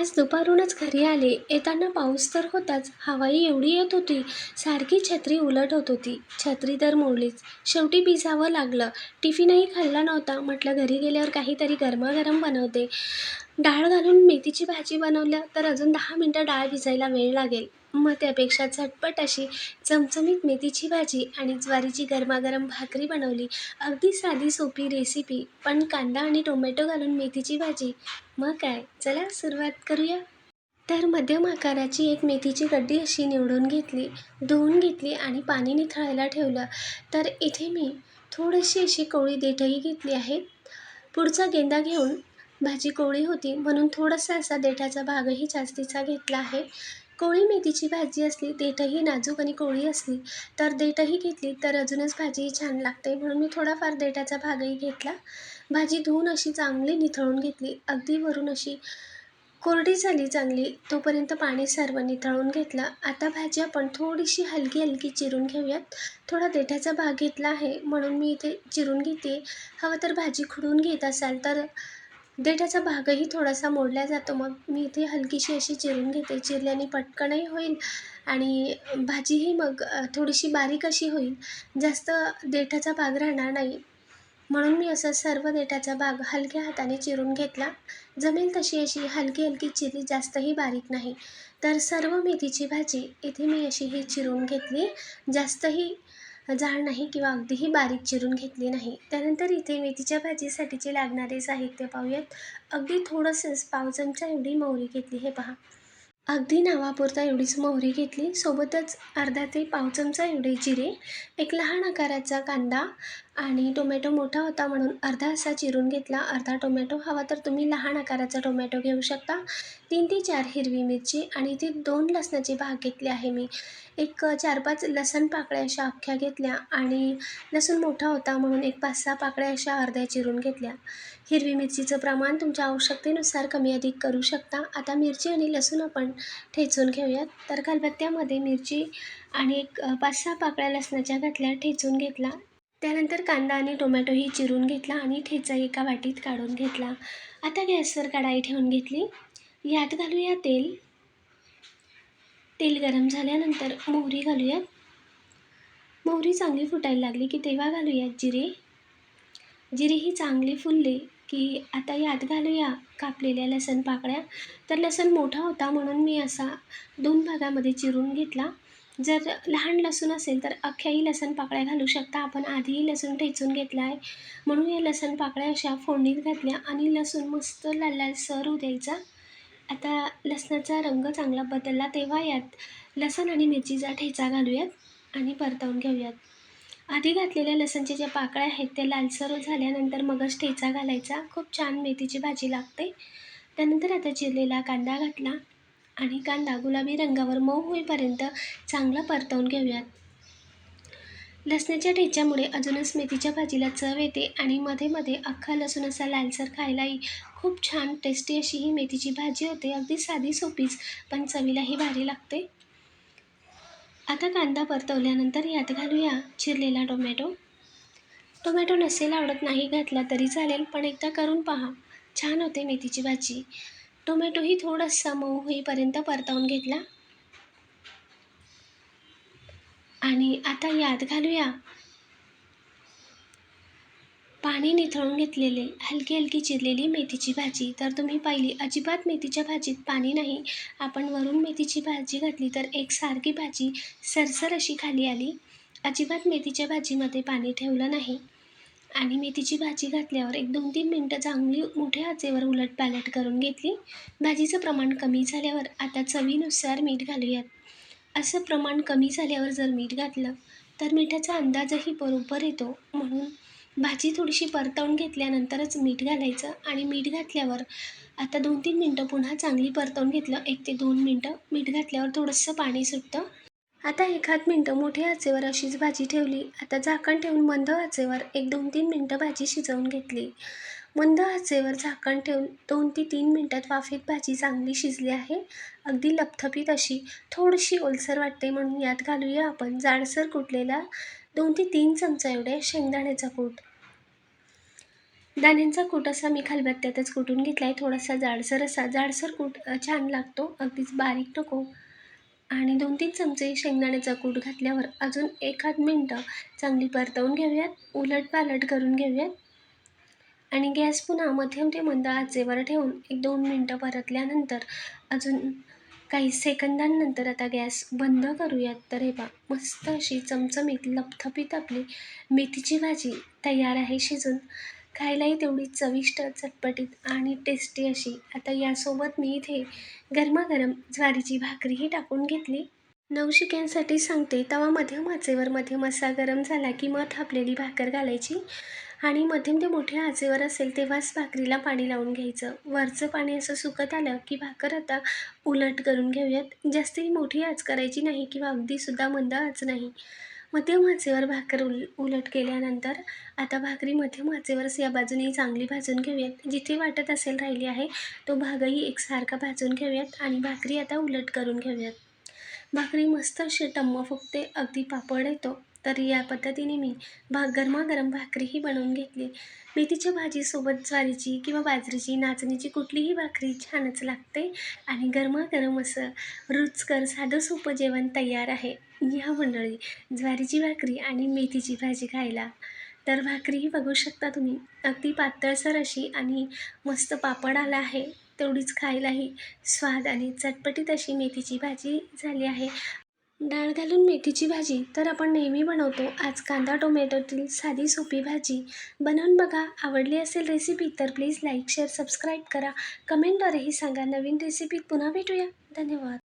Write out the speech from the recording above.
आज दुपारूनच घरी आले. येताना पाऊस तर होताच, हवाही एवढी येत होती, सारखी छत्री उलट होत होती. छत्री तर मोडलीच. शेवटी भिजावं लागलं. टिफिनही खाल्ला नव्हता. म्हटलं घरी गेल्यावर काहीतरी गरमागरम बनवते. डाळ घालून मेथीची भाजी बनवलं तर अजून 10 मिनटं डाळ भिजायला वेळ लागेल. मग त्यापेक्षा झटपट अशी चमचमीत मेथीची भाजी आणि ज्वारीची गरमागरम भाकरी बनवली. अगदी साधी सोपी रेसिपी, पण कांदा आणि टोमॅटो घालून मेथीची भाजी. मग काय, चला सुरुवात करूया. तर मध्यम आकाराची एक मेथीची गड्डी अशी निवडून घेतली, धुवून घेतली आणि पाणी निथळायला ठेवलं. तर इथे मी थोडीशी अशी कोवळी देठही घेतली आहे. पुढचा गेंदा घेऊन भाजी कोवळी होती म्हणून थोडासा असा देठाचा भागही जास्तीचा घेतला आहे. कोवळी मेथीची भाजी असली, देठही नाजूक आणि कोवळी असली तर देठही घेतली तर अजूनच भाजी छान लागते, म्हणून मी थोडाफार देठाचा भागही घेतला. भाजी धुवून अशी चांगली निथळून घेतली. अगदी वरून अशी कोरडी झाली चांगली, तोपर्यंत पाणी सर्व निथळून घेतलं. आता भाजी आपण थोडीशी हलकी हलकी चिरून घेऊयात. थोडा देठाचा भाग घेतला आहे म्हणून मी इथे चिरून घेते. हवं तर भाजी खुडून घेत असाल तर देठाचा भागही थोडासा मोडला जातो. मग मी इथे हलकीशी अशी चिरून घेते. चिरल्याने पटकनही होईल आणि भाजीही मग थोडीशी बारीक अशी होईल. जास्त देठाचा भाग राहणार नाही, म्हणून मी असं सर्व देठाचा भाग हलक्या हाताने चिरून घेतला. जमेल तशी अशी हलकी हलकी चिरली, जास्तही बारीक नाही. तर सर्व मेथीची भाजी इथे मी अशी ही चिरून घेतली. जास्तही जाड नाही किंवा अगदीही बारीक चिरून घेतली नाही. त्यानंतर इथे मेथीच्या भाजीसाठीचे लागणारे साहित्य पाहूयात. अगदी थोडंसंच पाव चमचा एवढी मोहरी घेतली. हे पहा, अगदी नावापुरता एवढीच मोहरी घेतली. सोबतच अर्धा ते पाव चमचा एवढे जिरे, एक लहान आकाराचा कांदा आणि टोमॅटो मोठा होता म्हणून अर्धा असा चिरून घेतला. अर्धा टोमॅटो, हवा तर तुम्ही लहान आकाराचा टोमॅटो घेऊ शकता. 3 ते 4 हिरवी मिरची आणि इथे 2 लसणाचे भाग घेतले आहे मी. एक 4-5 लसण पाकळ्या अशा अख्ख्या घेतल्या आणि लसूण मोठा होता म्हणून एक 5-6 पाकळ्या अशा अर्ध्या चिरून घेतल्या. हिरवी मिरचीचं प्रमाण तुमच्या आवश्यकतेनुसार कमी अधिक करू शकता. आता मिरची आणि लसूण आपण ठेचून घेऊयात. तर खलबत्त्यामध्ये मिरची आणि एक 5-6 पाकळ्या लसणाच्या घातल्या, ठेचून घेतला. त्यानंतर कांदा आणि टोमॅटोही चिरून घेतला आणि ठेचा एका वाटीत काढून घेतला. आता गॅसवर कढाई ठेवून घेतली. यात घालूया तेल. तेल गरम झाल्यानंतर मोहरी घालूयात. मोहरी चांगली फुटायला लागली की तेव्हा घालूयात जिरे. जिरे ही चांगली फुलले की आता यात घालूया कापलेल्या लसण पाकळ्या. तर लसण मोठा होता म्हणून मी असा 2 भागामध्ये चिरून घेतला. जर लहान लसूण असेल तर अख्ख्याही लसण पाकळ्या घालू शकता. आपण आधीही लसूण ठेचून घेतला आहे म्हणून या लसण पाकळ्या अशा फोडणीत घातल्या आणि लसूण मस्त लाल लालसर होऊ द्यायचा. आता लसणाचा रंग चांगला बदलला तेव्हा यात लसण आणि मिरचीचा ठेचा घालूयात आणि परतवून घेऊयात. आधी घातलेल्या लसणच्या ज्या पाकळ्या आहेत त्या लालसर झाल्यानंतर मगच ठेचा घालायचा. खूप छान मेथीची भाजी लागते. त्यानंतर आता चिरलेला कांदा घातला आणि कांदा गुलाबी रंगावर मऊ होईपर्यंत चांगला परतवून घेऊयात. लसणाच्या ठेच्यामुळे अजूनच मेथीच्या भाजीला चव येते आणि मध्ये मध्ये अख्खा लसूण असा लालसर खायलाही खूप छान टेस्टी अशी ही मेथीची भाजी होते. अगदी साधी सोपीच, पण चवीलाही भारी लागते. आता कांदा परतवल्यानंतर यात घालूया चिरलेला टोमॅटो. टोमॅटो नसेल आवडत नाही घातला तरी चालेल, पण एकदा करून पहा, छान होते मेथीची भाजी. टोमॅटोही थोडासा मऊ होईपर्यंत परतवून घेतला आणि आता यात घालूया पाणी निथळून घेतलेले हलकी हलकी चिरलेली मेथीची भाजी. तर तुम्ही पाहिली, अजिबात मेथीच्या भाजीत पाणी नाही. आपण वरून मेथीची भाजी घातली तर एकसारखी भाजी सरसर अशी खाली आली. अजिबात मेथीच्या भाजीमध्ये पाणी ठेवलं नाही आणि मेथीची भाजी घातल्यावर एक 2-3 मिनटं चांगली मोठ्या आचेवर उलटपालट करून घेतली. भाजीचं प्रमाण कमी झाल्यावर आता चवीनुसार मीठ घालूयात. असं प्रमाण कमी झाल्यावर जर मीठ घातलं तर मिठाचा अंदाजही बरोबर येतो, म्हणून भाजी थोडीशी परतवून घेतल्यानंतरच मीठ घालायचं आणि मीठ घातल्यावर आता 2-3 मिनटं पुन्हा चांगली परतवून घेतलं. 1 ते 2 मिनटं. मीठ घातल्यावर थोडंसं पाणी सुटतं. आता 1-8 मिनटं मोठ्या आचेवर अशीच भाजी ठेवली. आता झाकण ठेवून मंद आचेवर 1-2-3 मिनटं भाजी शिजवून घेतली. मंद आचेवर झाकण ठेवून 2 ते 3 मिनटात वाफेत भाजी चांगली शिजली आहे. अगदी लपथपीत अशी, थोडीशी ओलसर वाटते म्हणून यात घालूया आपण जाडसर कुटलेला 2 ते 3 चमचा एवढे शेंगदाण्याचा कूट. दाण्यांचा कूट असा मी खलबत्त्यातच कुटून घेतला आहे. थोडासा जाडसर असा जाडसर कूट छान लागतो, अगदीच बारीक नको. आणि 2-3 चमचे शेंगदाण्याचा कूट घातल्यावर अजून एखाद मिनटं चांगली परतवून घेऊयात, उलटपालट करून घेऊयात. आणि गॅस पुन्हा मध्यम ते मंद आचेवर ठेवून 1-2 मिनटं परतल्यानंतर अजून काही सेकंदांनंतर आता गॅस बंद करूयात. तर हे पहा, मस्त अशी चमचमीत लपथपीत आपली मेथीची भाजी तयार आहे शिजून. खायलाही तेवढीच चविष्ट, चटपटीत आणि टेस्टी अशी. आता यासोबत मी इथे गरमागरम ज्वारीची भाकरीही टाकून घेतली. नवशिक्यांसाठी सांगते, तवा मध्यम आचेवर मध्यम असा गरम झाला की मग थापलेली भाकर घालायची आणि मध्यम ते मोठ्या आचेवर असेल तेव्हाच भाकरीला पाणी लावून घ्यायचं. वरचं पाणी असं सुकत आलं की भाकर आता उलट करून घेऊयात. जास्ती मोठी आच करायची नाही किंवा अगदीसुद्धा मंद आच नाही. मध्यम आचेवर भाकर उलट केल्यानंतर आता भाकरी मध्यम आचेवरच या बाजूने चांगली भाजून घेऊयात. जिथे वाटत असेल राहिली आहे तो भागही एकसारखा भाजून घेऊयात आणि भाकरी आता उलट करून घेऊयात. भाकरी मस्त अशी टम्म फुगते, अगदी पापड येतो. तर या पद्धतीने मी गरमागरम भाकरीही बनवून घेतली. मेथीच्या भाजीसोबत ज्वारीची किंवा बाजरीची, नाचणीची कुठलीही भाकरी छानच लागते आणि गरमागरम असं रुचकर साधं सोपं जेवण तयार आहे. या मंडळी, ज्वारीची भाकरी आणि मेथीची भाजी खायला. तर भाकरीही बघू शकता तुम्ही, अगदी पातळसर अशी आणि मस्त पापड आला आहे. तेवढीच खायलाही स्वाद आणि चटपटीत अशी मेथीची भाजी झाली आहे. डाळ घालून मेथीची भाजी तर आपण नेहमी बनवतो. आज कांदा टोमॅटोतील साधी सोपी भाजी बनवून बघा. आवडली असेल रेसिपी तर प्लीज लाईक, शेअर, सबस्क्राईब करा. कमेंटद्वारेही सांगा. नवीन रेसिपीत पुन्हा भेटूया. धन्यवाद.